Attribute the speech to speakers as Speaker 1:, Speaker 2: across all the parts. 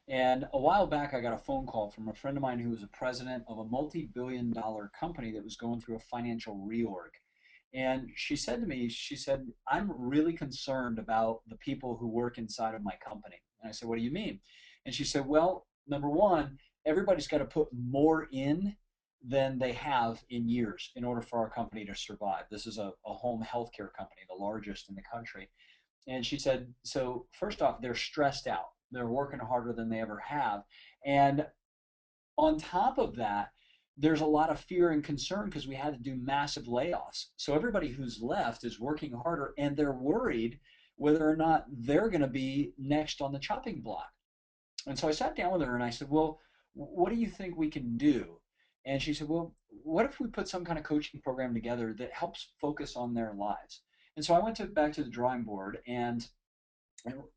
Speaker 1: And a while back, I got a phone call from a friend of mine who was a president of a multi-billion-dollar company that was going through a financial reorg. And she said to me, she said, I'm really concerned about the people who work inside of my company. And I said, what do you mean? And she said, well, number one, everybody's got to put more in than they have in years in order for our company to survive. This is a home healthcare company, the largest in the country. And she said, so first off, they're stressed out. They're working harder than they ever have. And on top of that, there's a lot of fear and concern because we had to do massive layoffs. So everybody who's left is working harder and they're worried whether or not they're going to be next on the chopping block. And so I sat down with her and I said, well, what do you think we can do? And she said, well, what if we put some kind of coaching program together that helps focus on their lives? And so I went back to the drawing board, and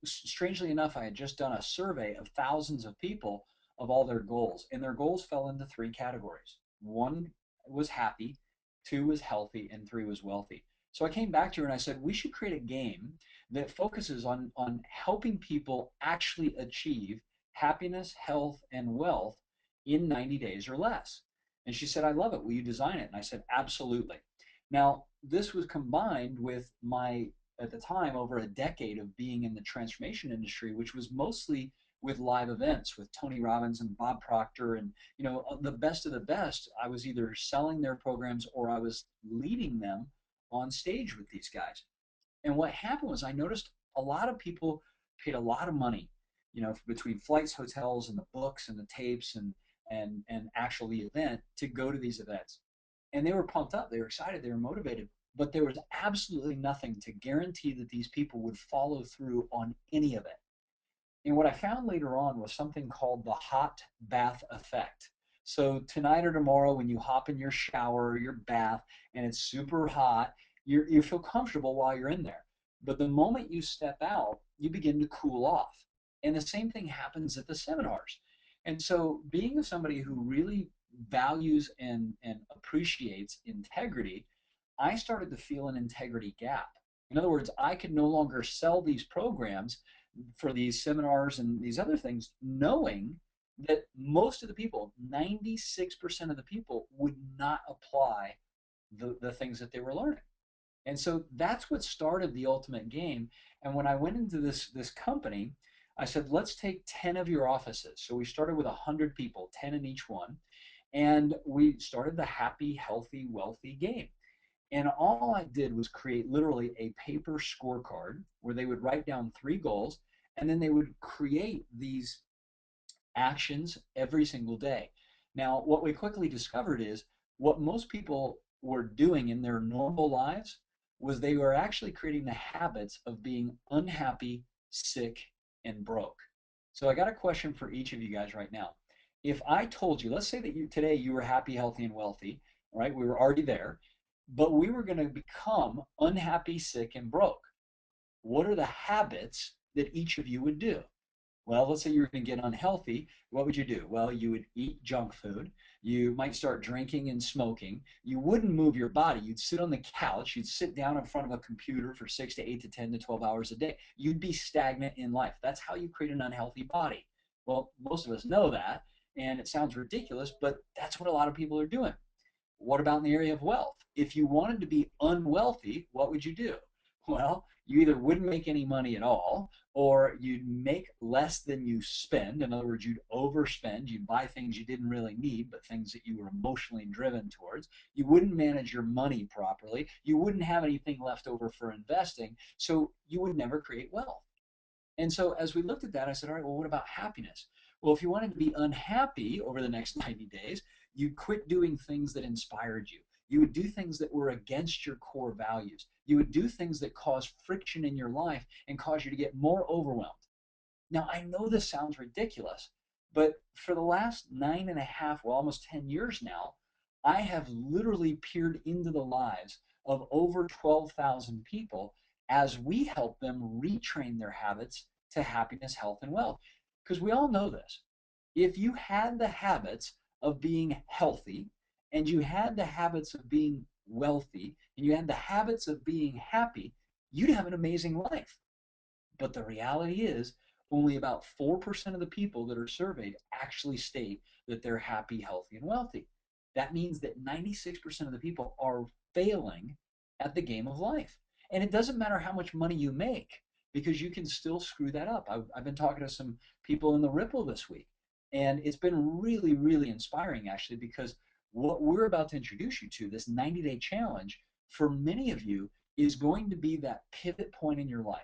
Speaker 1: strangely enough, I had just done a survey of thousands of people of all their goals, and their goals fell into three categories. One was happy, two was healthy, and three was wealthy. So I came back to her and I said, we should create a game that focuses on helping people actually achieve happiness, health, and wealth in 90 days or less. And she said, I love it. Will you design it? And I said, absolutely. Now, this was combined with my, at the time, over a decade of being in the transformation industry, which was mostly with live events with Tony Robbins and Bob Proctor and the best of the best. I was either selling their programs or I was leading them on stage with these guys. And what happened was I noticed a lot of people paid a lot of money, between flights, hotels, and the books and the tapes and actual the event to go to these events. And they were pumped up, they were excited, they were motivated, but there was absolutely nothing to guarantee that these people would follow through on any of it. And what I found later on was something called the hot bath effect. So tonight or tomorrow, when you hop in your shower or your bath and it's super hot, you feel comfortable while you're in there. But the moment you step out, you begin to cool off. And the same thing happens at the seminars. And so being somebody who really values and appreciates integrity, I started to feel an integrity gap. In other words, I could no longer sell these programs for these seminars and these other things, knowing that most of the people, 96% of the people, would not apply the things that they were learning. And so that's what started the ultimate game. And when I went into this company, I said, let's take 10 of your offices. So we started with 100 people, 10 in each one. And we started the happy, healthy, wealthy game. And all I did was create literally a paper scorecard where they would write down three goals and then they would create these actions every single day. Now, what we quickly discovered is what most people were doing in their normal lives was they were actually creating the habits of being unhappy, sick, and broke. So I got a question for each of you guys right now. If I told you, let's say that today you were happy, healthy, and wealthy, right? We were already there, but we were going to become unhappy, sick, and broke. What are the habits that each of you would do? Well, let's say you're going to get unhealthy. What would you do? Well, you would eat junk food. You might start drinking and smoking. You wouldn't move your body. You'd sit on the couch. You'd sit down in front of a computer for 6 to 8 to 10 to 12 hours a day. You'd be stagnant in life. That's how you create an unhealthy body. Well, most of us know that, and it sounds ridiculous, but that's what a lot of people are doing. What about in the area of wealth? If you wanted to be unwealthy, what would you do? Well, you either wouldn't make any money at all, or you'd make less than you spend. In other words, you'd overspend. You'd buy things you didn't really need, but things that you were emotionally driven towards. You wouldn't manage your money properly. You wouldn't have anything left over for investing. So you would never create wealth. And so as we looked at that, I said, all right, well, what about happiness? Well, if you wanted to be unhappy over the next 90 days, you'd quit doing things that inspired you. You would do things that were against your core values. You would do things that cause friction in your life and cause you to get more overwhelmed. Now, I know this sounds ridiculous, but for the last 9.5, well, almost 10 years now, I have literally peered into the lives of over 12,000 people as we help them retrain their habits to happiness, health, and wealth. Because we all know this. If you had the habits of being healthy, and you had the habits of being wealthy, and you had the habits of being happy, you'd have an amazing life. But the reality is, only about 4% of the people that are surveyed actually state that they're happy, healthy, and wealthy. That means that 96% of the people are failing at the game of life. And it doesn't matter how much money you make because you can still screw that up. I've been talking to some people in the Ripple this week, and it's been really, really inspiring actually because what we're about to introduce you to, this 90-day challenge, for many of you is going to be that pivot point in your life.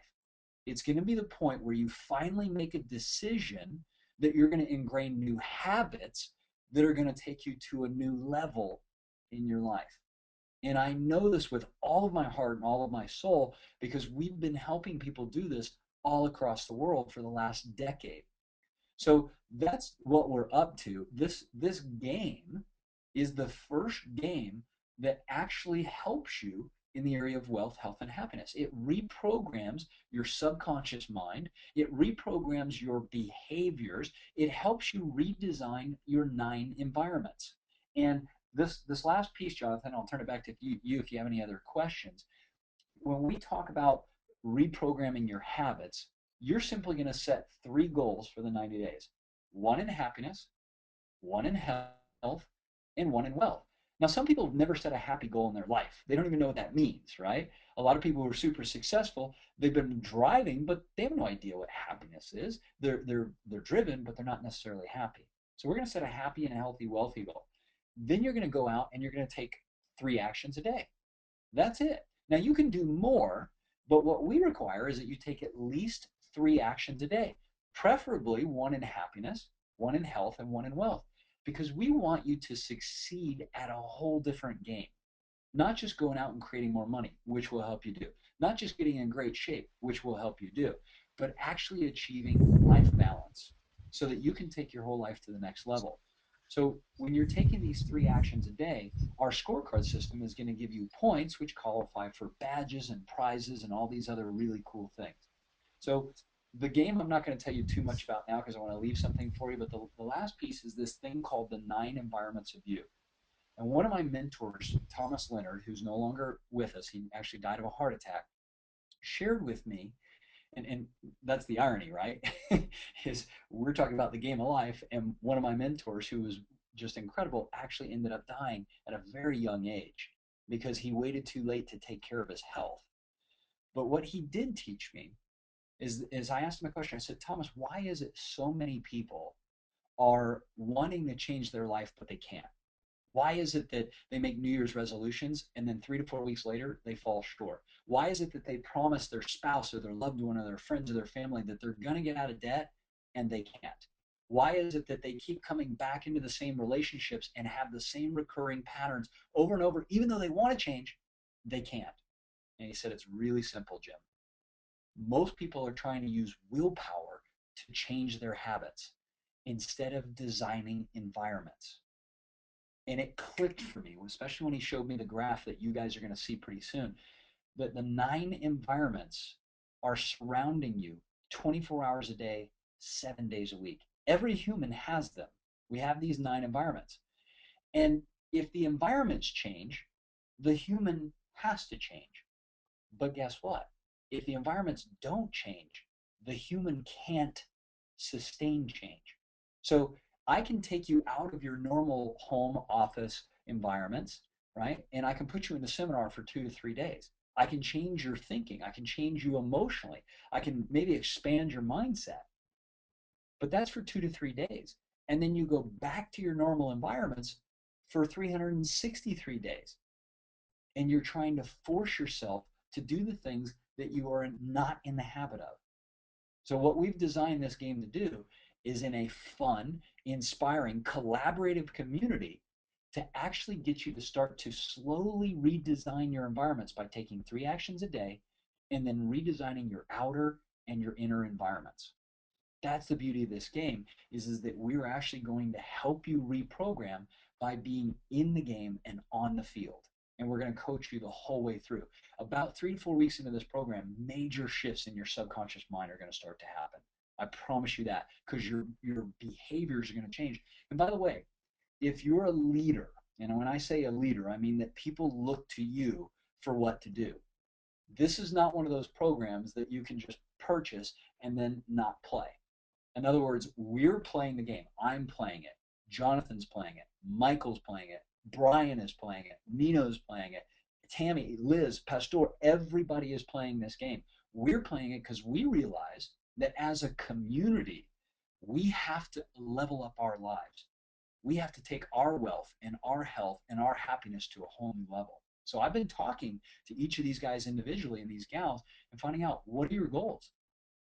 Speaker 1: It's going to be the point where you finally make a decision that you're going to ingrain new habits that are going to take you to a new level in your life. And I know this with all of my heart and all of my soul because we've been helping people do this all across the world for the last decade. So that's what we're up to. This game is the first game that actually helps you in the area of wealth, health, and happiness. It reprograms your subconscious mind. It reprograms your behaviors. It helps you redesign your 9 environments. And this last piece, Jonathan, I'll turn it back to you if you have any other questions. When we talk about reprogramming your habits, you're simply going to set 3 goals for the 90 days: one in happiness, one in health, and one in wealth. Now, some people have never set a happy goal in their life. They don't even know what that means, right? A lot of people who are super successful, they've been driving, but they have no idea what happiness is. They're driven, but they're not necessarily happy. So we're going to set a happy and healthy, wealthy goal. Then you're going to go out and you're going to take 3 actions a day. That's it. Now you can do more, but what we require is that you take at least 3 actions a day, preferably one in happiness, one in health, and one in wealth, because we want you to succeed at a whole different game. Not just going out and creating more money, which will help you do, not just getting in great shape, which will help you do, but actually achieving life balance so that you can take your whole life to the next level. So when you're taking these 3 actions a day, our scorecard system is going to give you points which qualify for badges and prizes and all these other really cool things. So the game I'm not going to tell you too much about now because I want to leave something for you, but the last piece is this thing called the 9 environments of you. And one of my mentors, Thomas Leonard, who's no longer with us, he actually died of a heart attack, shared with me, and that's the irony, right? Is we're talking about the game of life, and one of my mentors, who was just incredible, actually ended up dying at a very young age because he waited too late to take care of his health. But what he did teach me is I asked him a question. I said, Thomas, why is it so many people are wanting to change their life, but they can't? Why is it that they make New Year's resolutions and then 3 to 4 weeks later they fall short? Why is it that they promise their spouse or their loved one or their friends or their family that they're going to get out of debt and they can't? Why is it that they keep coming back into the same relationships and have the same recurring patterns over and over, even though they want to change, they can't? And he said, it's really simple, Jim. Most people are trying to use willpower to change their habits instead of designing environments. And it clicked for me, especially when he showed me the graph that you guys are going to see pretty soon, that the 9 environments are surrounding you 24 hours a day, 7 days a week. Every human has them. We have these 9 environments. And if the environments change, the human has to change. But guess what? If the environments don't change, the human can't sustain change. So I can take you out of your normal home office environments, right? And I can put you in a seminar for 2 to 3 days. I can change your thinking. I can change you emotionally. I can maybe expand your mindset. But that's for 2 to 3 days. And then you go back to your normal environments for 363 days. And you're trying to force yourself to do the things that you are not in the habit of. So, what we've designed this game to do is in a fun, inspiring, collaborative community to actually get you to start to slowly redesign your environments by taking 3 actions a day and then redesigning your outer and your inner environments. That's the beauty of this game is that we're actually going to help you reprogram by being in the game and on the field. And we're going to coach you the whole way through. About 3 to 4 weeks into this program, major shifts in your subconscious mind are going to start to happen. I promise you that because your behaviors are going to change. And by the way, if you're a leader, and when I say a leader, I mean that people look to you for what to do. This is not one of those programs that you can just purchase, and then not play. In other words, we're playing the game. I'm playing it. Jonathan's playing it. Michael's playing it. Brian is playing it. Nino's playing it. Tammy, Liz, Pastor, everybody is playing this game. We're playing it because we realize that as a community, we have to level up our lives. We have to take our wealth and our health and our happiness to a whole new level. So I've been talking to each of these guys individually and these gals and finding out, what are your goals?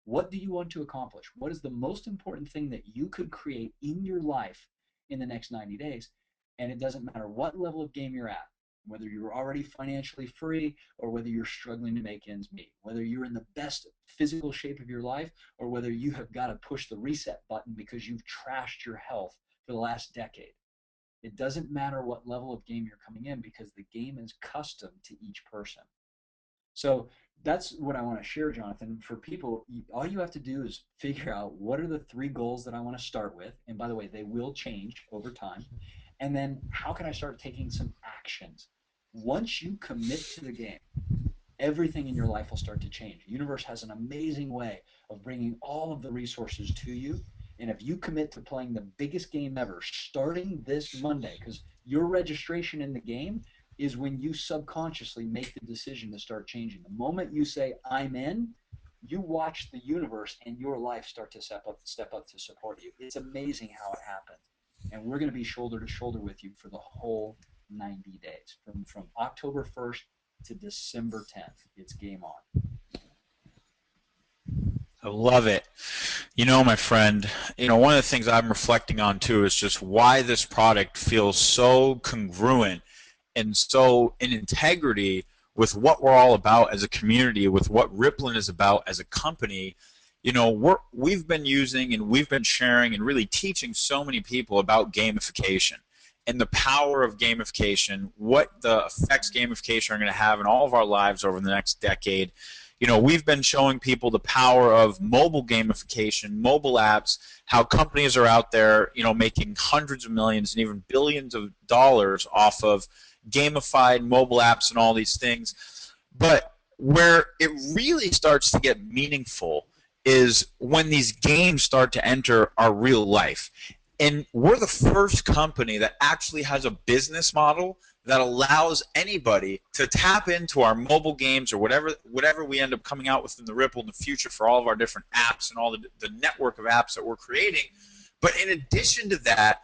Speaker 1: What do you want to accomplish? What is the most important thing that you could create in your life in the next 90 days? And it doesn't matter what level of game you're at, whether you're already financially free or whether you're struggling to make ends meet, whether you're in the best physical shape of your life or whether you have got to push the reset button because you've trashed your health for the last decade. It doesn't matter what level of game you're coming in because the game is custom to each person. So that's what I want to share, Jonathan. For people, all you have to do is figure out what are the 3 goals that I want to start with. And by the way, they will change over time. And then how can I start taking some actions? Once you commit to the game, everything in your life will start to change. The universe has an amazing way of bringing all of the resources to you. And if you commit to playing the biggest game ever, starting this Monday, because your registration in the game is when you subconsciously make the decision to start changing. The moment you say, I'm in, you watch the universe and your life start to step up to support you. It's amazing how it happens. And we're going to be shoulder to shoulder with you for the whole 90 days, from October 1st to December 10th. It's game on.
Speaker 2: I love it. My friend, one of the things I'm reflecting on too is just why this product feels so congruent and so in integrity with what we're all about as a community, with what Rippln is about as a company. We've been using and we've been sharing and really teaching so many people about gamification and the power of gamification, what the effects gamification are going to have in all of our lives over the next decade. We've been showing people the power of mobile gamification, mobile apps, how companies are out there, making hundreds of millions and even billions of dollars off of gamified mobile apps and all these things. But where it really starts to get meaningful is when these games start to enter our real life. And we're the first company that actually has a business model that allows anybody to tap into our mobile games or whatever we end up coming out with in the Rippln in the future for all of our different apps and all the network of apps that we're creating. But in addition to that,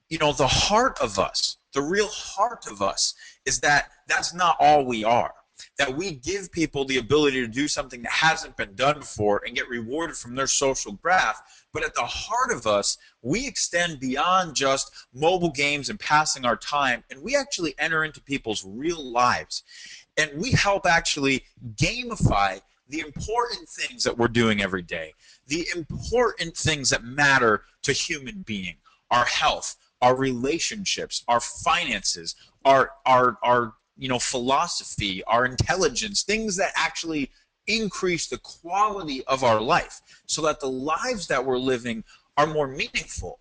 Speaker 2: the heart of us, the real heart of us, is that that's not all we are. That we give people the ability to do something that hasn't been done before and get rewarded from their social graph. But at the heart of us, we extend beyond just mobile games and passing our time, and we actually enter into people's real lives. And we help actually gamify the important things that we're doing every day, the important things that matter to human being, our health, our relationships, our finances, our philosophy, our intelligence, things that actually increase the quality of our life so that the lives that we're living are more meaningful.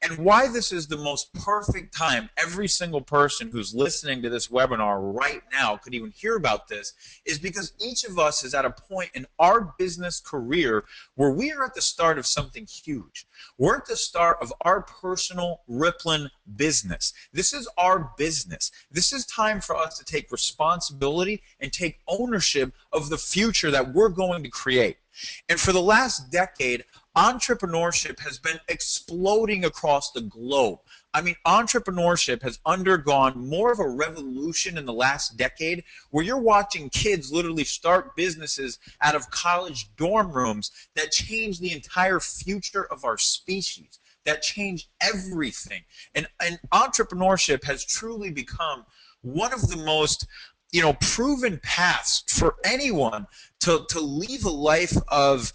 Speaker 2: And why this is the most perfect time every single person who's listening to this webinar right now could even hear about this is because each of us is at a point in our business career where we are at the start of something huge. We're at the start of our personal Rippln business. This is our business. This is time for us to take responsibility and take ownership of the future that we're going to create. And for the last decade, entrepreneurship has been exploding across the globe. I mean, entrepreneurship has undergone more of a revolution in the last decade where you're watching kids literally start businesses out of college dorm rooms that change the entire future of our species, that change everything. And entrepreneurship has truly become one of the most proven paths for anyone to live a life of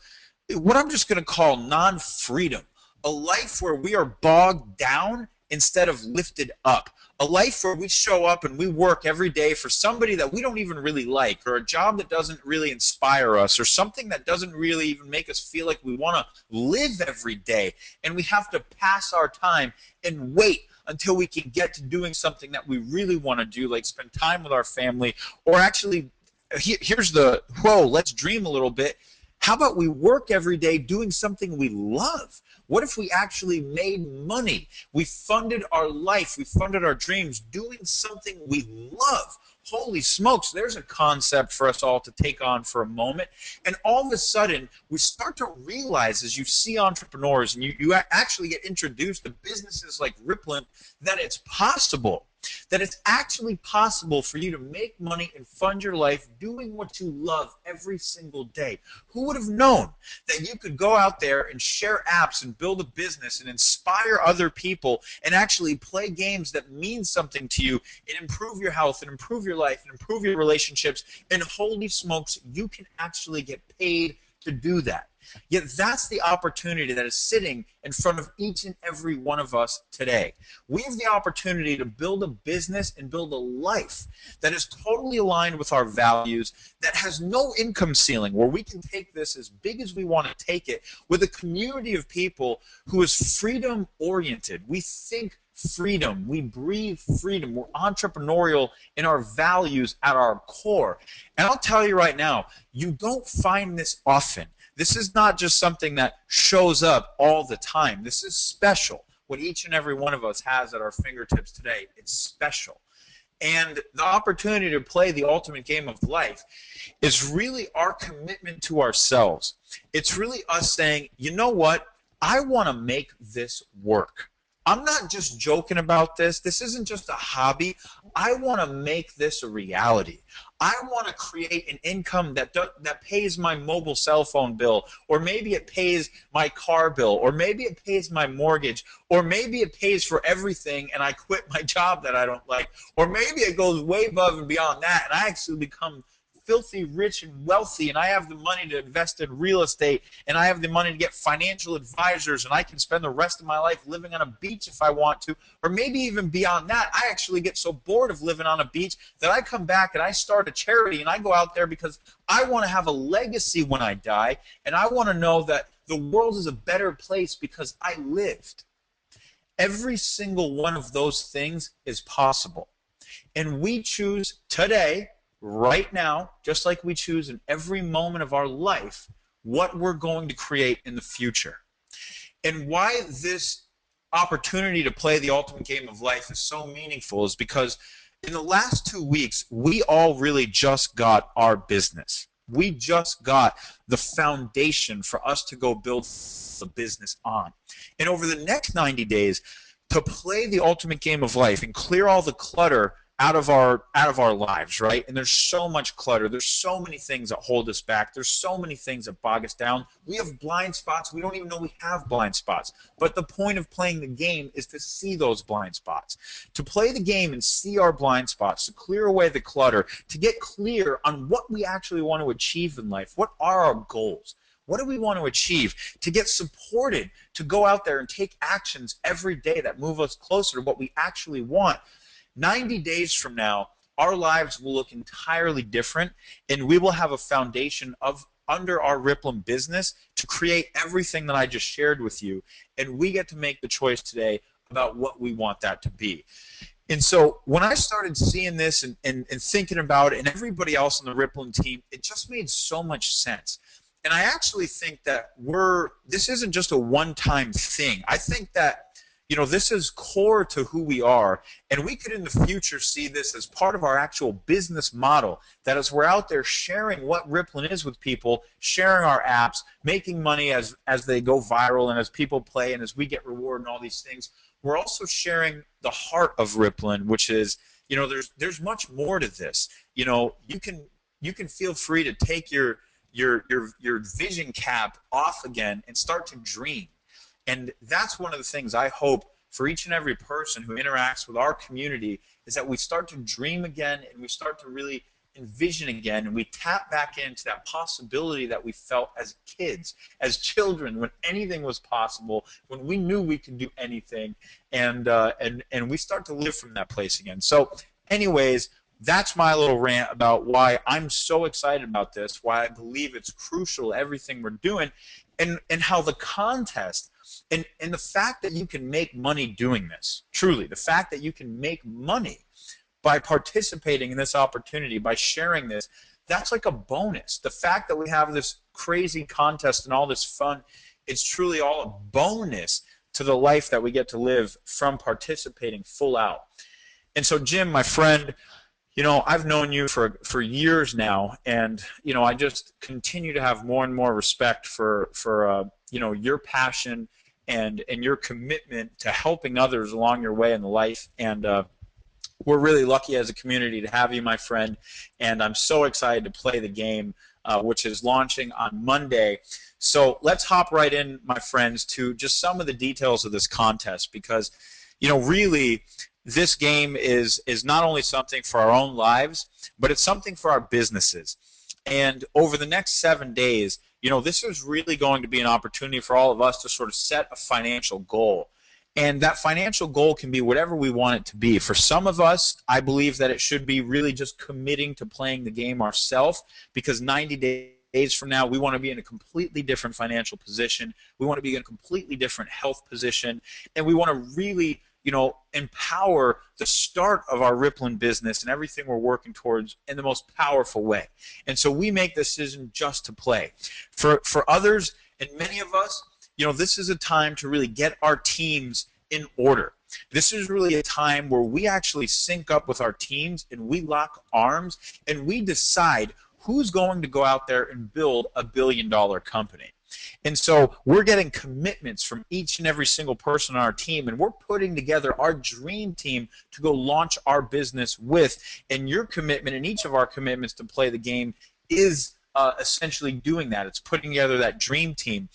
Speaker 2: what I'm just going to call non-freedom, a life where we are bogged down instead of lifted up, a life where we show up and we work every day for somebody that we don't even really like, or a job that doesn't really inspire us, or something that doesn't really even make us feel like we want to live every day, and we have to pass our time and wait until we can get to doing something that we really want to do, like spend time with our family, or actually, here's the, whoa, let's dream a little bit, How about we work every day doing something we love? What if we actually made money? We funded our life, we funded our dreams doing something we love. Holy smokes, there's a concept for us all to take on for a moment. And all of a sudden, we start to realize, as you see entrepreneurs and you actually get introduced to businesses like Ripplin, that it's possible. That it's actually possible for you to make money and fund your life doing what you love every single day. Who would have known that you could go out there and share apps and build a business and inspire other people and actually play games that mean something to you and improve your health and improve your life and improve your relationships, and holy smokes, you can actually get paid to do that. Yet that's the opportunity that is sitting in front of each and every one of us today. We have the opportunity to build a business and build a life that is totally aligned with our values, that has no income ceiling, where we can take this as big as we want to take it, with a community of people who is freedom oriented. We think freedom, we breathe freedom, we're entrepreneurial in our values at our core. And I'll tell you right now, you don't find this often. This is not just something that shows up all the time. This is special. What each and every one of us has at our fingertips today, it's special. And the opportunity to play the ultimate game of life is really our commitment to ourselves. It's really us saying, you know what? I want to make this work. I'm not just joking about this. This isn't just a hobby. I want to make this a reality. I want to create an income that pays my mobile cell phone bill, or maybe it pays my car bill, or maybe it pays my mortgage, or maybe it pays for everything and I quit my job that I don't like, or maybe it goes way above and beyond that and I actually become filthy rich and wealthy, and I have the money to invest in real estate, and I have the money to get financial advisors, and I can spend the rest of my life living on a beach if I want to. Or maybe even beyond that, I actually get so bored of living on a beach that I come back and I start a charity, and I go out there because I want to have a legacy when I die, and I want to know that the world is a better place because I lived. Every single one of those things is possible. And we choose today, right now, just like we choose in every moment of our life, what we're going to create in the future. And why this opportunity to play the ultimate game of life is so meaningful is because in the last 2 weeks, we all really just got our business. We just got the foundation for us to go build the business on. And over the next 90 days, to play the ultimate game of life and clear all the clutter out of our lives, right? And there's so much clutter. There's so many things that hold us back. There's so many things that bog us down. We have blind spots. We don't even know we have blind spots. But the point of playing the game is to see those blind spots. To play the game and see our blind spots, to clear away the clutter, to get clear on what we actually want to achieve in life. What are our goals? What do we want to achieve? To get supported, to go out there and take actions every day that move us closer to what we actually want. 90 days from now, our lives will look entirely different, and we will have a foundation under our Ripplin business to create everything that I just shared with you, and we get to make the choice today about what we want that to be. And so when I started seeing this and thinking about it, and everybody else on the Ripplin team, it just made so much sense. And I actually think that this isn't just a one-time thing. I think that this is core to who we are, and we could in the future see this as part of our actual business model, that as we're out there sharing what Ripplin is with people, sharing our apps, making money as they go viral and as people play and as we get reward and all these things, we're also sharing the heart of Ripplin, which is, there's much more to this. You can feel free to take your vision cap off again and start to dream. And that's one of the things I hope for each and every person who interacts with our community, is that we start to dream again and we start to really envision again, and we tap back into that possibility that we felt as kids, as children, when anything was possible, when we knew we could do anything, and we start to live from that place again. So anyways, that's my little rant about why I'm so excited about this, why I believe it's crucial, everything we're doing, and how the contest and the fact that you can make money doing this, truly, the fact that you can make money by participating in this opportunity, by sharing this, that's like a bonus. The fact that we have this crazy contest and all this fun, it's truly all a bonus to the life that we get to live from participating full out. And so, Jim, my friend, I've known you for years now, and I just continue to have more and more respect for your passion and your commitment to helping others along your way in life. And we're really lucky as a community to have you, my friend. And I'm so excited to play the game, which is launching on Monday. So let's hop right in, my friends, to just some of the details of this contest, because really, this game is not only something for our own lives, but it's something for our businesses. And over the next 7 days, this is really going to be an opportunity for all of us to sort of set a financial goal. And that financial goal can be whatever we want it to be. For some of us, I believe that it should be really just committing to playing the game ourselves, because 90 days from now, we want to be in a completely different financial position. We want to be in a completely different health position. And we want to really empower the start of our Ripplin business and everything we're working towards in the most powerful way. And so we make the decision just to play. For others, and many of us, this is a time to really get our teams in order. This is really a time where we actually sync up with our teams and we lock arms and we decide who's going to go out there and build a billion-dollar company. And so we're getting commitments from each and every single person on our team, and we're putting together our dream team to go launch our business with. And your commitment and each of our commitments to play the game is essentially doing that. It's putting together that dream team.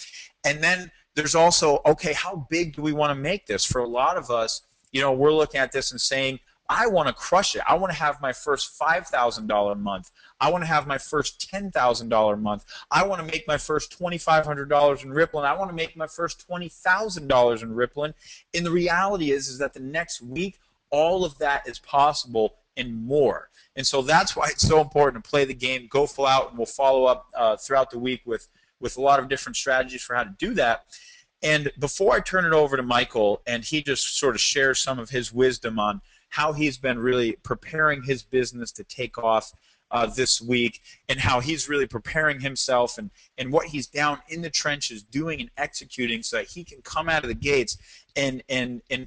Speaker 2: And then there's also, okay, how big do we want to make this? For a lot of us, we're looking at this and saying, I want to crush it. I want to have my first $5,000 month. I want to have my first $10,000 month. I want to make my first $2,500 in Ripplin. I want to make my first $20,000 in Ripplin. And the reality is that the next week, all of that is possible and more. And so that's why it's so important to play the game, go full out, and we'll follow up throughout the week with a lot of different strategies for how to do that. And before I turn it over to Michael and he just sort of shares some of his wisdom on how he's been really preparing his business to take off this week, and how he's really preparing himself and what he's down in the trenches doing and executing so that he can come out of the gates and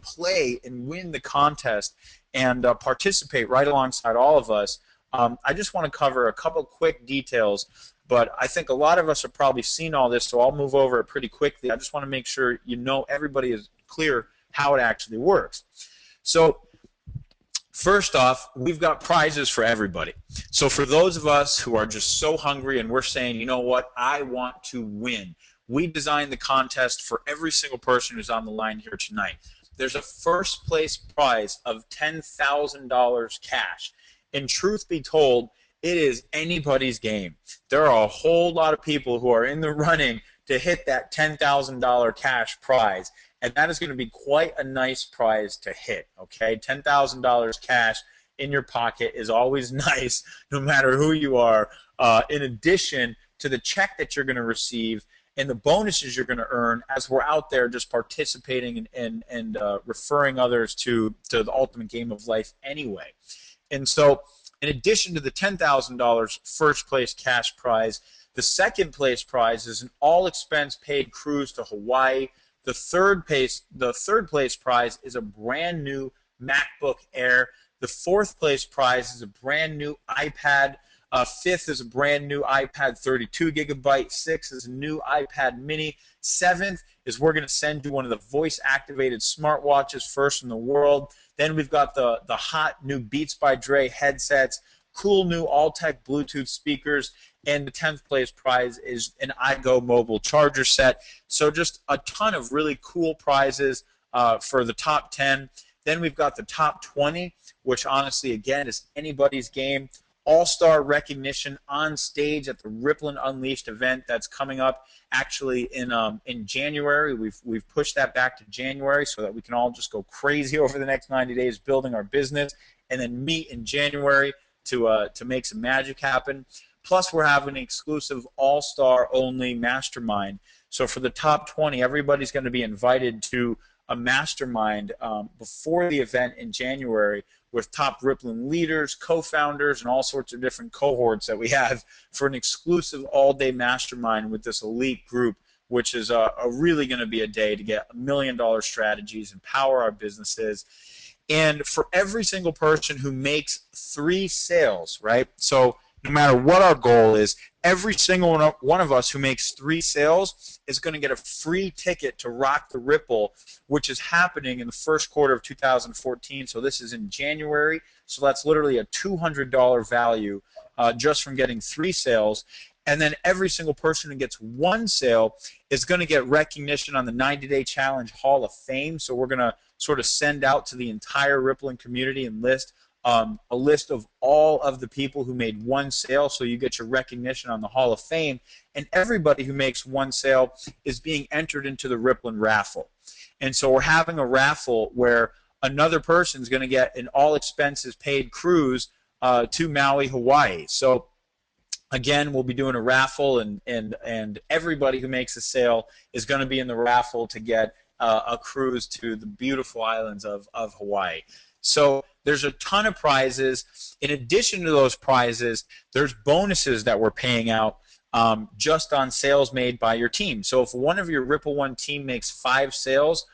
Speaker 2: play and win the contest and participate right alongside all of us. I just want to cover a couple quick details, but I think a lot of us have probably seen all this, so I'll move over it pretty quickly. I just want to make sure everybody is clear how it actually works. So first off, we've got prizes for everybody. So for those of us who are just so hungry and we're saying, you know what, I want to win, we designed the contest for every single person who's on the line here tonight. There's a first place prize of $10,000 cash. And truth be told, it is anybody's game. There are a whole lot of people who are in the running to hit that $10,000 cash prize. And that is going to be quite a nice prize to hit, okay? $10,000 cash in your pocket is always nice, no matter who you are, in addition to the check that you're going to receive and the bonuses you're going to earn as we're out there just participating and referring others to the ultimate game of life anyway. And so in addition to the $10,000 first place cash prize, the second place prize is an all-expense paid cruise to Hawaii. The third place prize is a brand new MacBook Air. The fourth place prize is a brand new iPad. Fifth is a brand new iPad 32 gigabyte. Sixth is a new iPad mini. Seventh is we're going to send you one of the voice-activated smartwatches, first in the world. Then we've got the hot new Beats by Dre headsets, cool new Alltech Bluetooth speakers, and the 10th place prize is an iGo mobile charger set. So just a ton of really cool prizes for the top 10. Then we've got the top 20, which honestly, again, is anybody's game. All-star recognition on stage at the Ripplin Unleashed event that's coming up actually in January. We've pushed that back to January so that we can all just go crazy over the next 90 days building our business, and then meet in January to make some magic happen. Plus, we're having an exclusive all-star only mastermind. So for the top 20, everybody's going to be invited to a mastermind before the event in January with top Rippling leaders, co-founders, and all sorts of different cohorts that we have for an exclusive all-day mastermind with this elite group, which is really going to be a day to get $1 million strategies and power our businesses. And for every single person who makes 3 sales, right? So no matter what our goal is, every single one of us who makes 3 sales is going to get a free ticket to Rock the Ripple, which is happening in the first quarter of 2014. So this is in January. So that's literally a $200 value just from getting 3 sales. And then every single person who gets 1 sale is going to get recognition on the 90-Day Challenge Hall of Fame. So we're going to sort of send out to the entire Rippling community and list a list of all of the people who made 1 sale, so you get your recognition on the Hall of Fame. And everybody who makes 1 sale is being entered into the Rippling raffle. And so we're having a raffle where another person is going to get an all-expenses-paid cruise to Maui, Hawaii. So again, we'll be doing a raffle, and everybody who makes a sale is going to be in the raffle to get a cruise to the beautiful islands of Hawaii. So there's a ton of prizes. In addition to those prizes, there's bonuses that we're paying out just on sales made by your team. So if one of your Ripple One team makes 5 sales,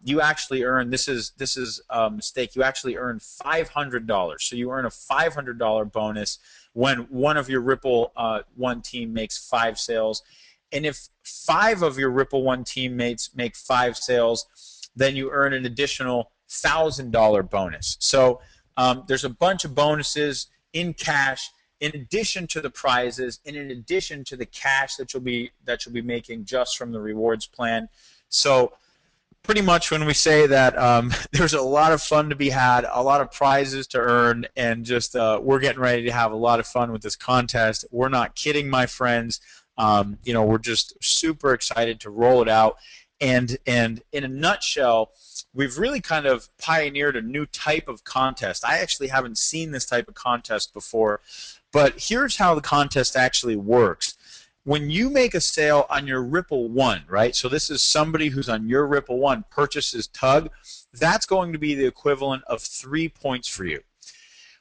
Speaker 2: you actually earn, this is a mistake, you actually earn $500. So you earn a $500 bonus when one of your Ripple One team makes 5 sales. And if 5 of your Ripple One teammates make 5 sales, then you earn an additional $1,000 bonus. So there's a bunch of bonuses in cash, in addition to the prizes, and in addition to the cash that you'll be making just from the rewards plan. So pretty much when we say that there's a lot of fun to be had, a lot of prizes to earn, and just we're getting ready to have a lot of fun with this contest. We're not kidding, my friends. We're just super excited to roll it out. And in a nutshell, we've really kind of pioneered a new type of contest. I actually haven't seen this type of contest before, but here's how the contest actually works. When you make a sale on your Ripple One, right? So this is somebody who's on your Ripple One purchases Tug. That's going to be the equivalent of 3 points for you.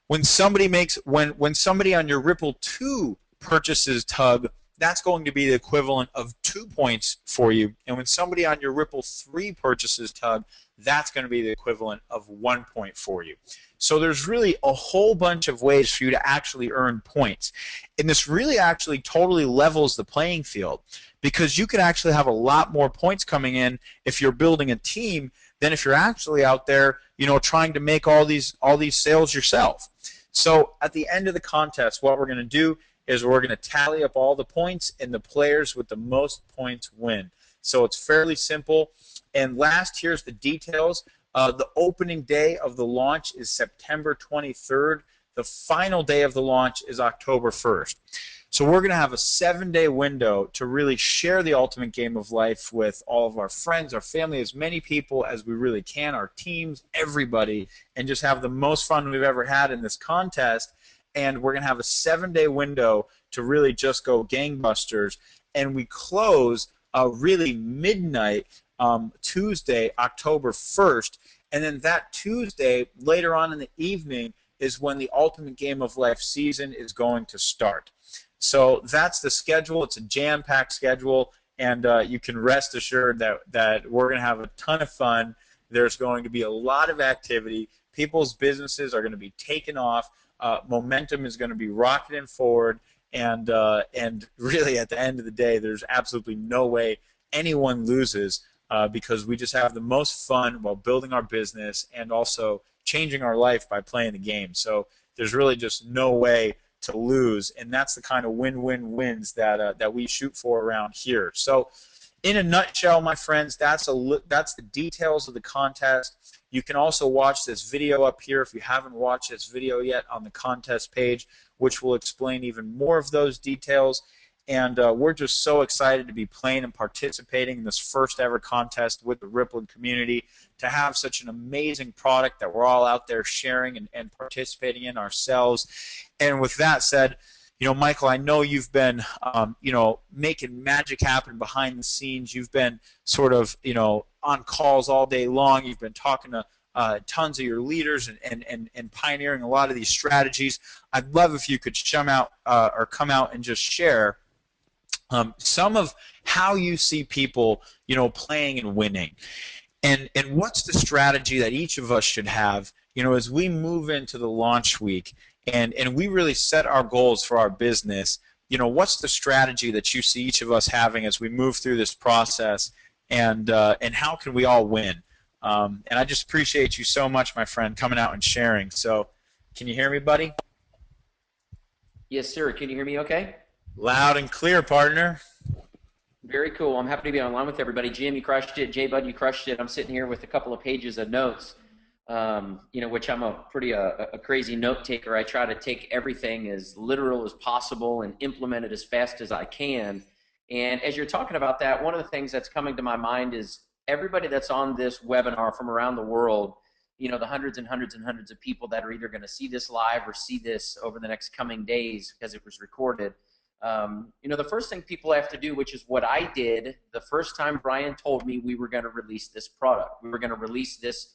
Speaker 2: When somebody when somebody on your Ripple 2 purchases Tug, that's going to be the equivalent of 2 points for you. And when somebody on your Ripple 3 purchases Tug, that's going to be the equivalent of 1 point for you. So there's really a whole bunch of ways for you to actually earn points. And this really actually totally levels the playing field, because you could actually have a lot more points coming in if you're building a team than if you're actually out there, trying to make all these sales yourself. So at the end of the contest, what we're going to do is we're going to tally up all the points, and the players with the most points win. So it's fairly simple. And last, here's the details. The opening day of the launch is September 23rd. The final day of the launch is October 1st. So we're going to have a 7-day window to really share the ultimate game of life with all of our friends, our family, as many people as we really can, our teams, everybody, and just have the most fun we've ever had in this contest. And we're going to have a 7-day window to really just go gangbusters. And we close really midnight Tuesday, October 1st. And then that Tuesday, later on in the evening, is when the Ultimate Game of Life season is going to start. So that's the schedule. It's a jam-packed schedule. And you can rest assured that we're going to have a ton of fun. There's going to be a lot of activity. People's businesses are going to be taken off. Momentum is going to be rocketing forward, and really at the end of the day, there's absolutely no way anyone loses because we just have the most fun while building our business and also changing our life by playing the game. So there's really just no way to lose, and that's the kind of win-win-wins that we shoot for around here. So in a nutshell, my friends, that's the details of the contest. You can also watch this video up here if you haven't watched this video yet on the contest page, which will explain even more of those details. And we're just so excited to be playing and participating in this first ever contest with the Rippling community, to have such an amazing product that we're all out there sharing and participating in ourselves. And with that said, Michael, I know you've been, making magic happen behind the scenes. You've been sort of, on calls all day long. You've been talking to tons of your leaders and pioneering a lot of these strategies. I'd love if you could come out and just share some of how you see people, playing and winning. And what's the strategy that each of us should have, as we move into the launch week and we really set our goals for our business? What's the strategy that you see each of us having as we move through this process, and how can we all win? And I just appreciate you so much, my friend, coming out and sharing. So, can you hear me, buddy?
Speaker 3: Yes, sir. Can you hear me okay?
Speaker 2: Loud and clear, partner.
Speaker 3: Very cool. I'm happy to be online with everybody. Jim, you crushed it. Jay Bud, you crushed it. I'm sitting here with a couple of pages of notes, which I'm a crazy note taker. I try to take everything as literal as possible and implement it as fast as I can. And as you're talking about that, one of the things that's coming to my mind is everybody that's on this webinar from around the world, the hundreds and hundreds and hundreds of people that are either going to see this live or see this over the next coming days because it was recorded. The first thing people have to do, which is what I did the first time Brian told me we were going to release this product, we were going to release this,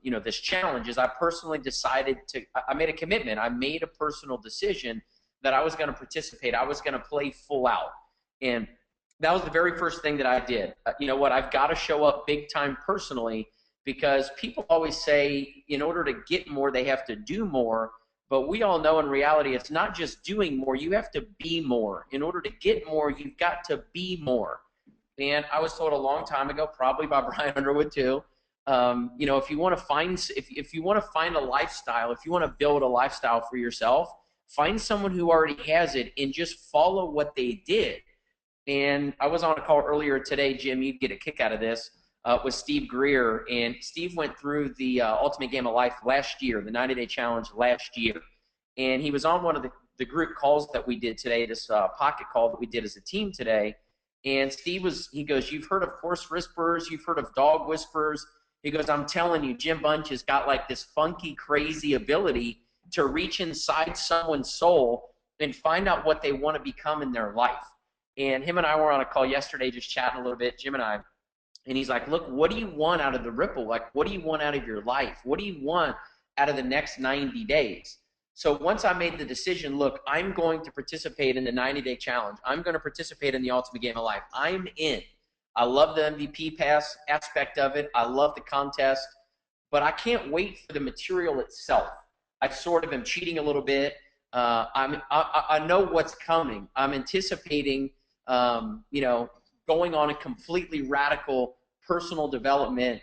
Speaker 3: this challenge, is I personally decided I made a commitment. I made a personal decision that I was going to participate. I was going to play full out. And that was the very first thing that I did. You know what? I've got to show up big time personally, because people always say in order to get more, they have to do more. But we all know in reality, it's not just doing more. You have to be more. In order to get more, you've got to be more. And I was told a long time ago, probably by Brian Underwood too, if you want to find if you want to find a lifestyle, if you want to build a lifestyle for yourself, find someone who already has it and just follow what they did. And I was on a call earlier today, Jim, you'd get a kick out of this, with Steve Greer. And Steve went through the Ultimate Game of Life last year, the 90-day challenge last year. And he was on one of the group calls that we did today, this pocket call that we did as a team today. And Steve he goes, you've heard of horse whisperers, you've heard of dog whisperers. He goes, I'm telling you, Jim Bunch has got like this funky, crazy ability to reach inside someone's soul and find out what they want to become in their life. And him and I were on a call yesterday just chatting a little bit, Jim and I. And he's like, look, what do you want out of the Ripple? Like, what do you want out of your life? What do you want out of the next 90 days? So once I made the decision, look, I'm going to participate in the 90-day challenge. I'm going to participate in the Ultimate Game of Life. I'm in. I love the MVP pass aspect of it. I love the contest. But I can't wait for the material itself. I sort of am cheating a little bit. I know what's coming. I'm anticipating, going on a completely radical personal development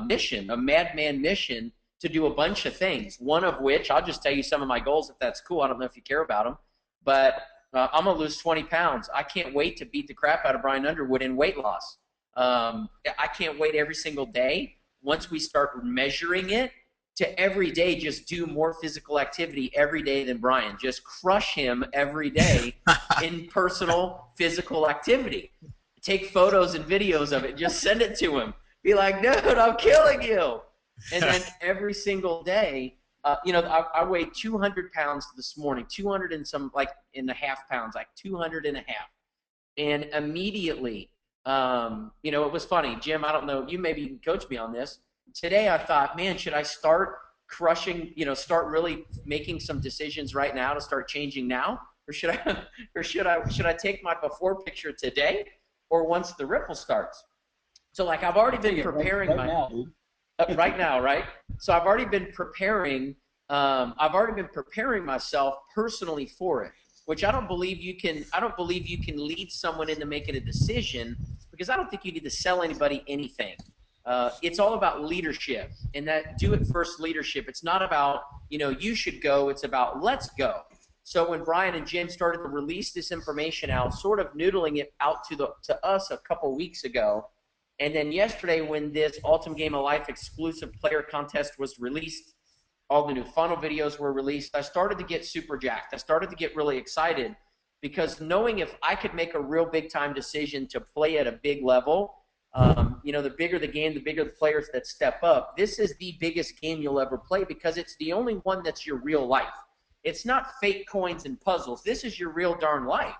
Speaker 3: mission, a madman mission to do a bunch of things, one of which, I'll just tell you some of my goals if that's cool. I don't know if you care about them, but I'm going to lose 20 pounds. I can't wait to beat the crap out of Brian Underwood in weight loss. I can't wait every single day, once we start measuring it, to every day just do more physical activity every day than Brian. Just crush him every day in personal physical activity. Take photos and videos of it. Just send it to him. Be like, dude, I'm killing you. And then every single day, I weighed 200 pounds this morning, 200 and some, like in the half pounds, like 200 and a half. And immediately, it was funny. Jim, I don't know, you maybe can coach me on this. Today I thought, man, should I start crushing, start really making some decisions right now to start changing now? Or should I take my before picture today, or once the Ripple starts? So like I've already been preparing right now, right? So I've already been preparing myself personally for it, which I don't believe you can lead someone into making a decision, because I don't think you need to sell anybody anything. It's all about leadership, and that do it first leadership. It's not about, you should go, it's about let's go. So when Brian and Jim started to release this information out, sort of noodling it out to us a couple weeks ago, and then yesterday when this Ultimate Game of Life exclusive player contest was released, all the new funnel videos were released, I started to get super jacked. I started to get really excited, because knowing if I could make a real big time decision to play at a big level, the bigger the game, the bigger the players that step up. This is the biggest game you'll ever play, because it's the only one that's your real life. It's not fake coins and puzzles. This is your real darn life.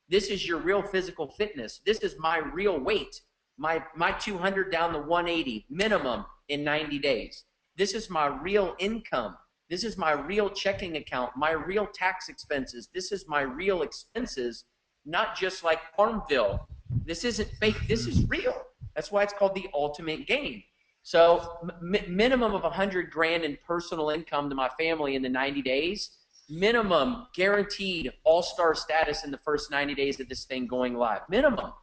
Speaker 3: This is your real physical fitness. This is my real weight. My 200 down to 180 minimum in 90 days. This is my real income. This is my real checking account, my real tax expenses. This is my real expenses, not just like Farmville. This isn't fake. This is real. That's why it's called the ultimate game. So minimum of 100 grand in personal income to my family in the 90 days. Minimum guaranteed all-star status in the first 90 days of this thing going live. Minimum.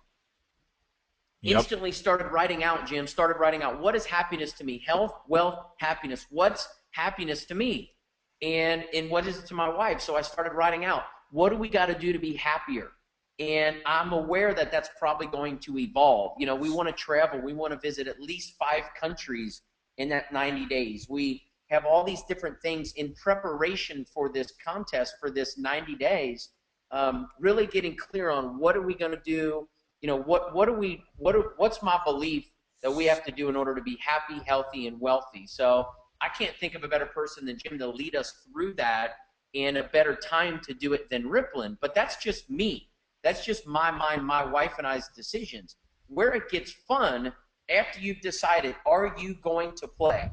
Speaker 3: Yep. Instantly started writing out, Jim, started writing out what is happiness to me? Health, wealth, happiness. What's happiness to me? And what is it to my wife? So I started writing out, what do we got to do to be happier? And I'm aware that that's probably going to evolve. You know, we want to travel. We want to visit at least 5 countries in that 90 days. We have all these different things in preparation for this contest, for this 90 days, really getting clear on what are we going to do. You know, what's my belief that we have to do in order to be happy, healthy, and wealthy? So I can't think of a better person than Jim to lead us through that, and a better time to do it than Ripplin. But that's just me. That's just my mind, my wife and I's decisions. Where it gets fun, after you've decided, are you going to play?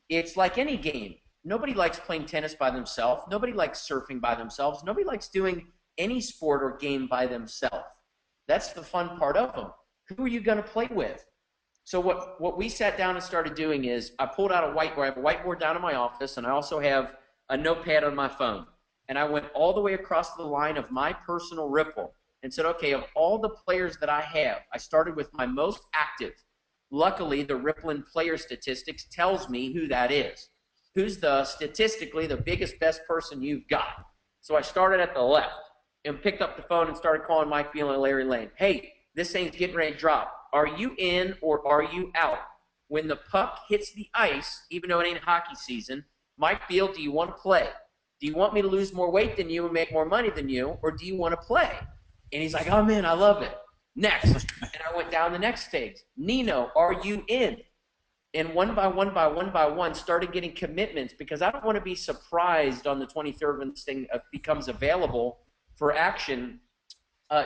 Speaker 3: It's like any game. Nobody likes playing tennis by themselves. Nobody likes surfing by themselves. Nobody likes doing any sport or game by themselves. That's the fun part of them. Who are you going to play with? So what we sat down and started doing is I pulled out a whiteboard. I have a whiteboard down in my office, and I also have a notepad on my phone. And I went all the way across the line of my personal Ripple and said, okay, of all the players that I have, I started with my most active. Luckily, the Ripplin player statistics tells me who that is. Who's statistically the biggest, best person you've got. So I started at the left and picked up the phone and started calling Mike Beal and Larry Lane. Hey, this thing's getting ready to drop. Are you in or are you out? When the puck hits the ice, even though it ain't hockey season, Mike Beal, do you want to play? Do you want me to lose more weight than you and make more money than you, or do you want to play? And he's like, I'm in, I love it. Next. And I went down the next stage. Nino, are you in? And one by one, started getting commitments, because I don't want to be surprised on the 23rd when this thing becomes available for action.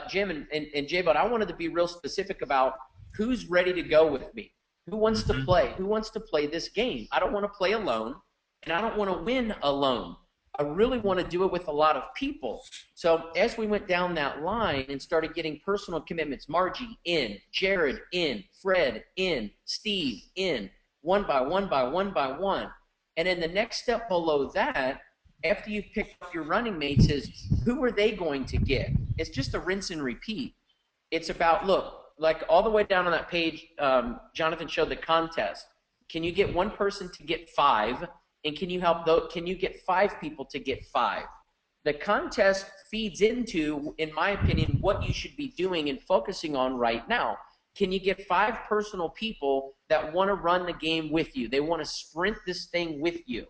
Speaker 3: Jim and J-Bud, I wanted to be real specific about who's ready to go with me. Who wants to play? Who wants to play this game? I don't want to play alone, and I don't want to win alone. I really want to do it with a lot of people. So as we went down that line and started getting personal commitments, Margie in, Jared in, Fred in, Steve in, one by one. And then the next step below that, after you've picked up your running mates, is who are they going to get? It's just a rinse and repeat. It's about, look, like all the way down on that page, Jonathan showed the contest. Can you get one person to get 5? And can you get 5 people to get 5? The contest feeds into, in my opinion, what you should be doing and focusing on right now. Can you get 5 personal people that want to run the game with you? They want to sprint this thing with you.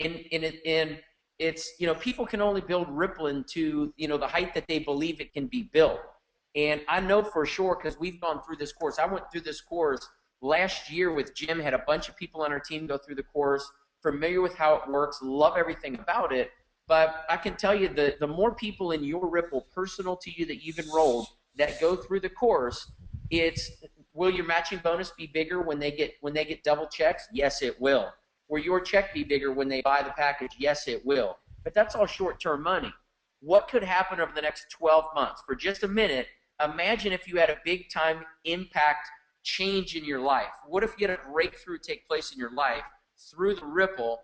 Speaker 3: And it's, you know, people can only build Ripplin to, you know, the height that they believe it can be built. And I know for sure, because we've gone through this course. I went through this course last year with Jim, had a bunch of people on our team go through the course, familiar with how it works, love everything about it. But I can tell you that the more people in your Ripple, personal to you, that you've enrolled, that go through the course, it's, will your matching bonus be bigger when they get double checks? Yes, it will. Will your check be bigger when they buy the package? Yes, it will. But that's all short-term money. What could happen over the next 12 months? For just a minute, imagine if you had a big-time impact change in your life. What if you had a breakthrough take place in your life through the Ripple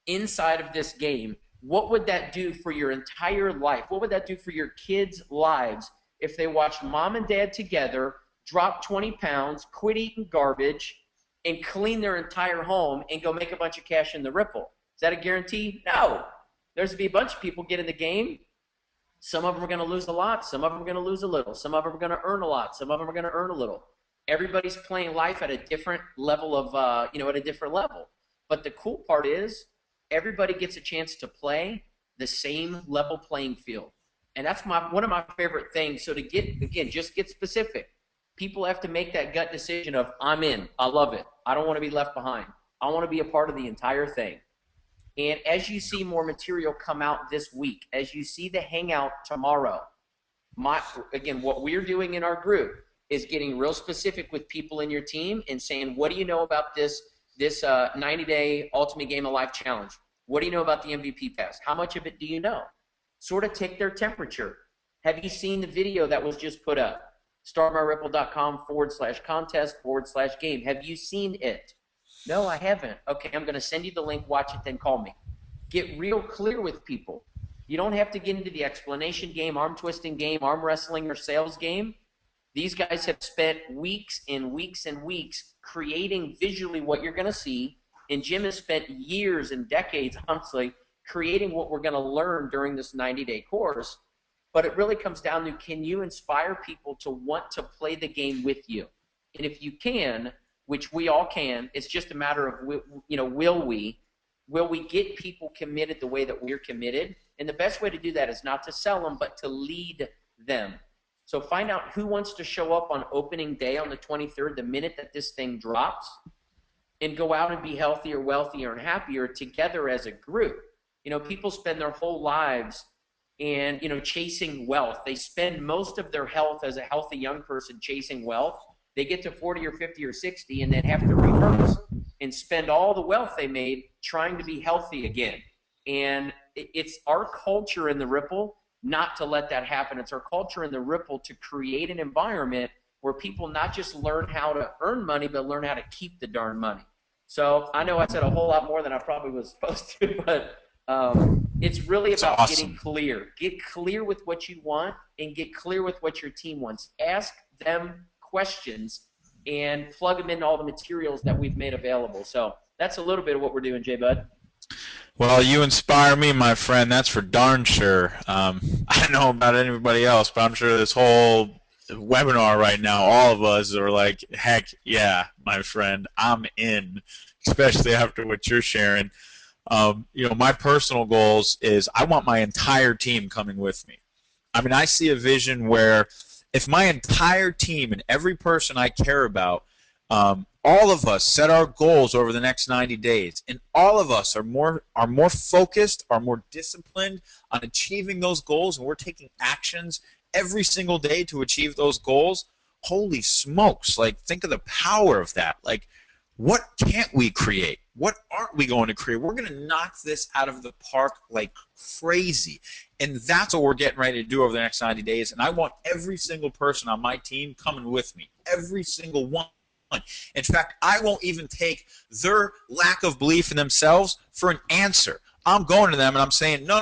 Speaker 3: inside of this game? What would that do for your entire life? What would that do for your kids' lives if they watched mom and dad together drop 20 pounds, quit eating garbage, and clean their entire home and go make a bunch of cash in the Ripple? Is that a guarantee? No. There's going to be a bunch of people get in the game. Some of them are going to lose a lot. Some of them are going to lose a little. Some of them are going to earn a lot. Some of them are going to earn a little. Everybody's playing life at a different level of, at a different level. But the cool part is everybody gets a chance to play the same level playing field. And that's one of my favorite things. So to just get specific. People have to make that gut decision of, I'm in. I love it. I don't want to be left behind. I want to be a part of the entire thing. And as you see more material come out this week, as you see the hangout tomorrow, again, what we're doing in our group is getting real specific with people in your team and saying, what do you know about this 90-day Ultimate Game of Life challenge? What do you know about the MVP pass? How much of it do you know? Sort of take their temperature. Have you seen the video that was just put up? startmyRipple.com/contest/game. Have you seen it? No, I haven't. Okay, I'm going to send you the link. Watch it, then call me. Get real clear with people. You don't have to get into the explanation game, arm twisting game, arm wrestling, or sales game. These guys have spent weeks and weeks and weeks creating visually what you're going to see, and Jim has spent years and decades, honestly, creating what we're going to learn during this 90-day course. But it really comes down to, can you inspire people to want to play the game with you? And if you can, which we all can, it's just a matter of, will we get people committed the way that we're committed? And the best way to do that is not to sell them, but to lead them. So find out who wants to show up on opening day on the 23rd, the minute that this thing drops, and go out and be healthier, wealthier, and happier together as a group. People spend their whole lives and chasing wealth. They spend most of their health as a healthy young person chasing wealth. They get to 40 or 50 or 60 and then have to reverse and spend all the wealth they made trying to be healthy again. And it's our culture in the Ripple not to let that happen. It's our culture in the Ripple to create an environment where people not just learn how to earn money, but learn how to keep the darn money. So I know I said a whole lot more than I probably was supposed to, but it's really about getting clear. Get clear with what you want and get clear with what your team wants. Ask them questions and plug them into all the materials that we've made available. So that's a little bit of what we're doing, J-Bud.
Speaker 2: Well, you inspire me, my friend. That's for darn sure. I don't know about anybody else, but I'm sure this whole webinar right now, all of us are like, heck yeah, my friend, I'm in, especially after what you're sharing. My personal goals is I want my entire team coming with me. I mean, I see a vision where if my entire team and every person I care about, all of us set our goals over the next 90 days, and all of us are more focused, are more disciplined on achieving those goals, and we're taking actions every single day to achieve those goals. Holy smokes, think of the power of that. What can't we create? What aren't we going to create? We're going to knock this out of the park like crazy. And that's what we're getting ready to do over the next 90 days. And I want every single person on my team coming with me. Every single one. In fact, I won't even take their lack of belief in themselves for an answer. I'm going to them and I'm saying, no.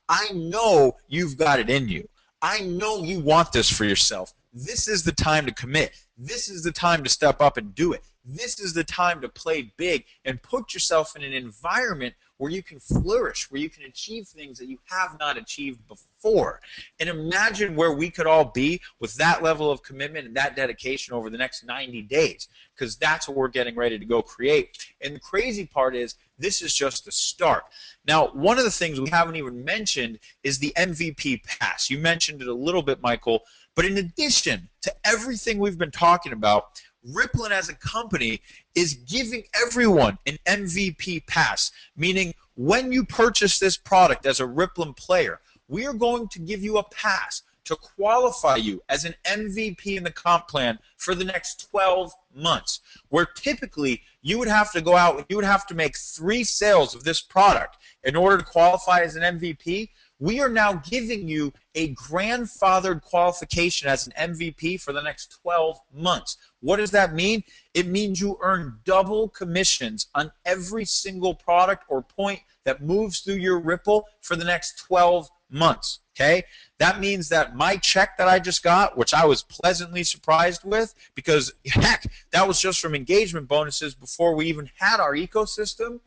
Speaker 2: I know you've got it in you. I know you want this for yourself. This is the time to commit. This is the time to step up and do it. This is the time to play big and put yourself in an environment where you can flourish, where you can achieve things that you have not achieved before. And imagine where we could all be with that level of commitment and that dedication over the next 90 days, because that's what we're getting ready to go create. And the crazy part is this is just the start. Now, one of the things we haven't even mentioned is the MVP pass. You mentioned it a little bit, Michael, but in addition to everything we've been talking about, Ripplin as a company is giving everyone an MVP pass, meaning when you purchase this product as a Ripplin player, we are going to give you a pass to qualify you as an MVP in the comp plan for the next 12 months, where typically you would have to go out, you would have to make 3 sales of this product in order to qualify as an MVP. We are now giving you a grandfathered qualification as an MVP for the next 12 months. What does that mean? It means you earn double commissions on every single product or point that moves through your Ripple for the next 12 months. Okay? That means that my check that I just got, which I was pleasantly surprised with, because heck, that was just from engagement bonuses before we even had our ecosystem,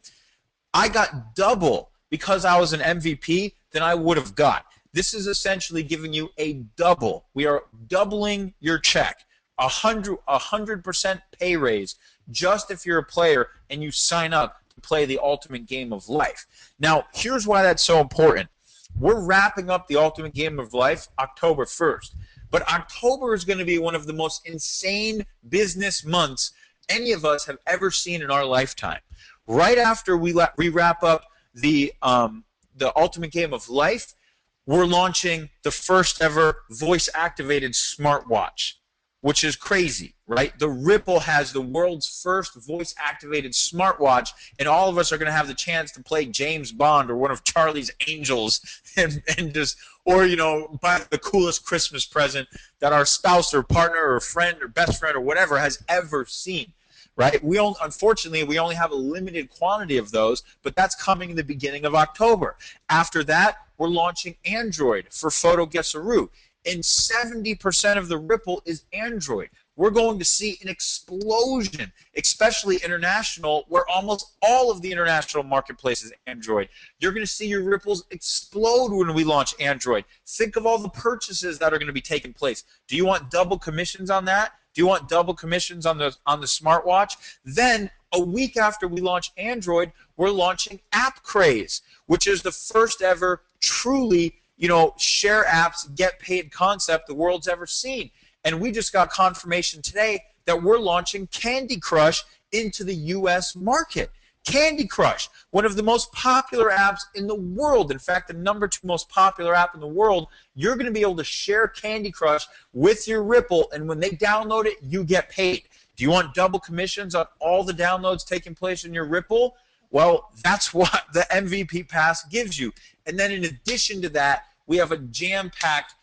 Speaker 2: I got double because I was an MVP than I would have got. This is essentially giving you a double. We are doubling your check, 100% pay raise, just if you're a player and you sign up to play the Ultimate Game of Life. Now, here's why that's so important. We're wrapping up the Ultimate Game of Life October 1st, but October is going to be one of the most insane business months any of us have ever seen in our lifetime. Right after we wrap up the ultimate game of life, we're launching the first ever voice-activated smartwatch, which is crazy, right? The Ripple has the world's first voice-activated smartwatch, and all of us are going to have the chance to play James Bond or one of Charlie's Angels, and just, or, you know, buy the coolest Christmas present that our spouse or partner or friend or best friend or whatever has ever seen. Right? Unfortunately, we only have a limited quantity of those, but that's coming in the beginning of October. After that, we're launching Android for Photo Guessaru, and 70% of the Ripple is Android. We're going to see an explosion, especially international, where almost all of the international marketplace is Android. You're going to see your Ripples explode when we launch Android. Think of all the purchases that are going to be taking place. Do you want double commissions on that? Do you want double commissions on the smartwatch? Then a week after we launch Android, we're launching App Craze, which is the first ever truly, you know, share apps, get paid concept the world's ever seen. And we just got confirmation today that we're launching Candy Crush into the U.S. market. Candy Crush, one of the most popular apps in the world. In fact, the #2 most popular app in the world. You're going to be able to share Candy Crush with your Ripple, and when they download it, you get paid. Do you want double commissions on all the downloads taking place in your Ripple? Well, that's what the MVP Pass gives you. And then in addition to that, we have a jam-packed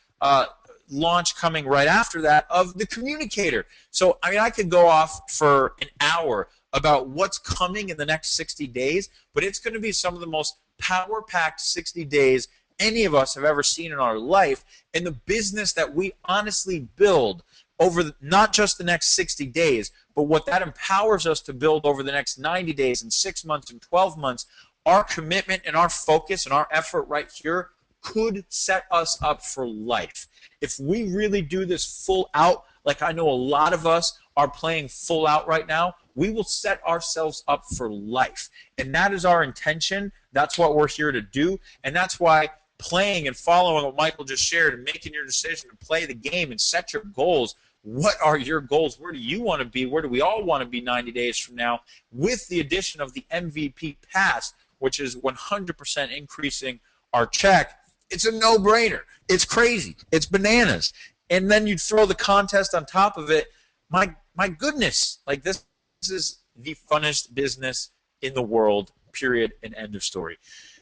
Speaker 2: launch coming right after that of the Communicator. So, I mean, I could go off for an hour about what's coming in the next 60 days, but it's going to be some of the most power-packed 60 days any of us have ever seen in our life, and the business that we honestly build over not just the next 60 days, but what that empowers us to build over the next 90 days and 6 months and 12 months, our commitment and our focus and our effort right here could set us up for life. If we really do this full out, like I know a lot of us are playing full out right now, we will set ourselves up for life. And that is our intention. That's what we're here to do. And that's why playing and following what Michael just shared and making your decision to play the game and set your goals. What are your goals? Where do you want to be? Where do we all want to be 90 days from now? With the addition of the MVP Pass, which is 100% increasing our check, it's a no-brainer. It's crazy. It's bananas. And then you throw the contest on top of it. My goodness, like this is the funnest business in the world, period, and end of story.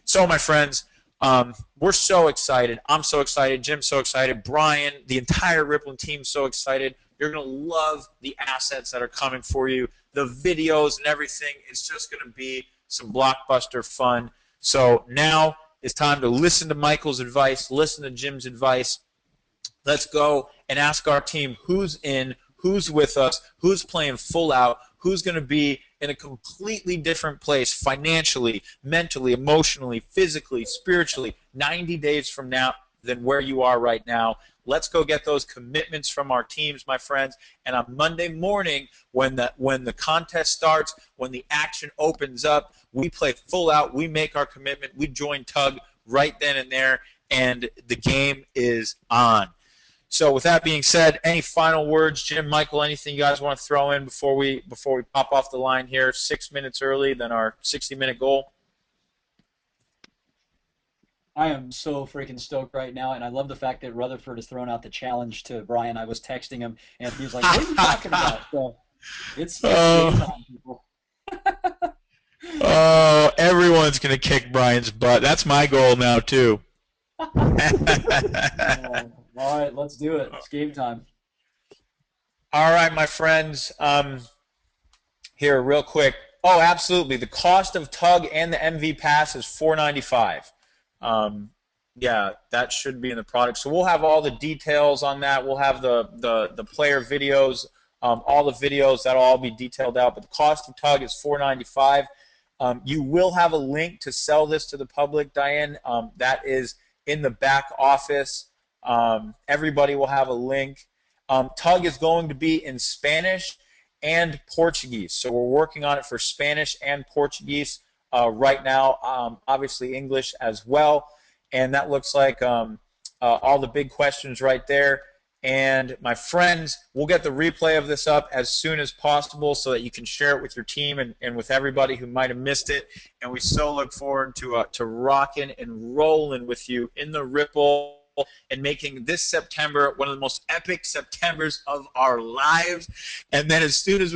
Speaker 2: So, my friends, we're so excited. I'm so excited. Jim's so excited. Brian, the entire Ripple team, so excited. You're going to love the assets that are coming for you, the videos and everything. It's just going to be some blockbuster fun. So now it's time to listen to Michael's advice, listen to Jim's advice. Let's go and ask our team who's in, who's with us, who's playing full out, who's going to be in a completely different place financially, mentally, emotionally, physically, spiritually, 90 days from now than where you are right now. Let's go get those commitments from our teams, my friends. And on Monday morning, when the contest starts, when the action opens up, we play full out, we make our commitment, we join Tug right then and there, and the game is on. So with that being said, any final words, Jim, Michael, anything you guys want to throw in before we pop off the line here 6 minutes early than our 60-minute goal?
Speaker 1: I am so freaking stoked right now, and I love the fact that Rutherford has thrown out the challenge to Brian. I was texting him, and he was like, what are you talking about? So it's game time, people.
Speaker 2: Oh, everyone's going to kick Brian's butt. That's my goal now, too.
Speaker 1: All right, let's do it. It's game time.
Speaker 2: All right, my friends. Here, real quick. Oh, absolutely. The cost of Tug and the MV Pass is $495. Yeah, that should be in the product. So we'll have all the details on that. We'll have the player videos, all the videos. That'll all be detailed out. But the cost of Tug is $495. You will have a link to sell this to the public, Diane. That is in the back office. Everybody will have a link. Tug is going to be in Spanish and Portuguese. So we're working on it for Spanish and Portuguese right now, obviously English as well. And that looks like all the big questions right there. And my friends, we'll get the replay of this up as soon as possible so that you can share it with your team and with everybody who might have missed it. And we so look forward to rocking and rolling with you in the Ripple and making this September one of the most epic Septembers of our lives. And then as soon as we